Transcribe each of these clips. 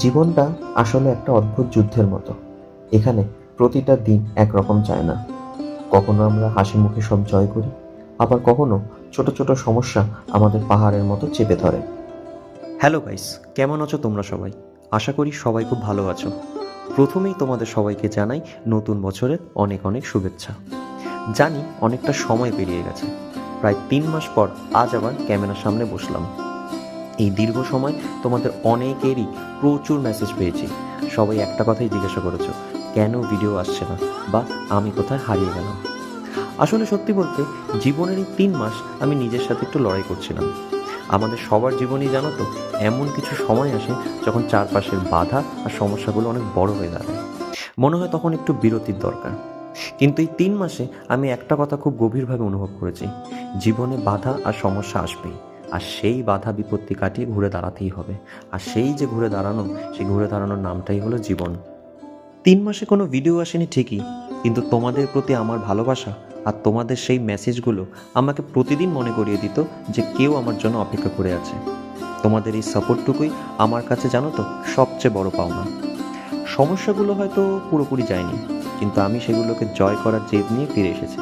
জীবনটা আসলে একটা অদ্ভুত যুদ্ধের মতো। এখানে প্রতিটা দিন একরকম যায় না। কখনো আমরা হাসি মুখে সব জয় করি, আবার কখনো ছোট ছোট সমস্যা আমাদের পাহাড়ের মতো চেপে ধরে। হ্যালো গাইস, কেমন আছো তোমরা সবাই? আশা করি সবাই খুব ভালো আছো। প্রথমেই তোমাদের সবাইকে জানাই নতুন বছরের অনেক অনেক শুভেচ্ছা। জানি অনেকটা সময় পেরিয়ে গেছে, প্রায় 3 মাস পর আজ আবার ক্যামেরার সামনে বসলাম। এই দীর্ঘ সময় তোমাদের অনেকেরই প্রচুর মেসেজ পেয়েছি। সবাই একটা কথাই জিজ্ঞাসা করেছো, কেন ভিডিও আসছে না, বা আমি কোথায় হারিয়ে গেলাম। আসলে সত্যি বলতে, জীবনের এই 3 মাস আমি নিজের সাথে একটু লড়াই করছিলাম। আমাদের সবার জীবনেই জানো তো, এমন কিছু সময় আসে যখন চারপাশের বাধা আর সমস্যাগুলো অনেক বড় হয়ে দাঁড়ায়। মনে হয় তখন একটু বিরতির দরকার। কিন্তু এই 3 মাসে আমি একটা কথা খুব গভীরভাবে অনুভব করেছি, জীবনে বাধা আর সমস্যা আসবেই। আর সেই বাধা বিপত্তি কাটিয়ে ঘুরে দাঁড়াতেই হবে। আর সেই যে ঘুরে দাঁড়ানো, সেই ঘুরে দাঁড়ানোর নামটাই হলো জীবন। 3 মাসে কোনো ভিডিও আসেনি ঠিকই, কিন্তু তোমাদের প্রতি আমার ভালোবাসা আর তোমাদের সেই মেসেজগুলো আমাকে প্রতিদিন মনে করিয়ে দিত যে কেউ আমার জন্য অপেক্ষা করে আছে। তোমাদের এই সাপোর্টটুকুই আমার কাছে জানো তো সবচেয়ে বড় পাওনা। সমস্যাগুলো হয়তো পুরোপুরি যায়নি, কিন্তু আমি সেগুলোকে জয় করার জেদ নিয়ে ফিরে এসেছি।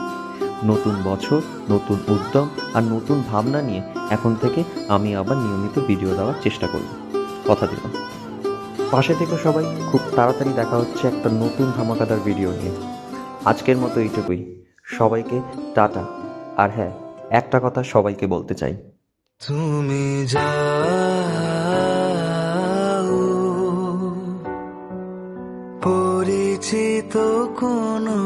নতুন বছর, নতুন উদ্যম আর নতুন ভাবনা নিয়ে এখন থেকে আমি আবার নিয়মিত ভিডিও দেওয়ার চেষ্টা করব, কথা দিলাম। পাশে থেকে সবাই, খুব তাড়াতাড়ি দেখা হচ্ছে একটা নতুন ধামাকাদার ভিডিও নিয়ে। আজকের মতো এইটুকুই। সবাইকে টাটা। আর হ্যাঁ, একটা কথা সবাইকে বলতে চাই, তুমি যাও পরিচিত কোনো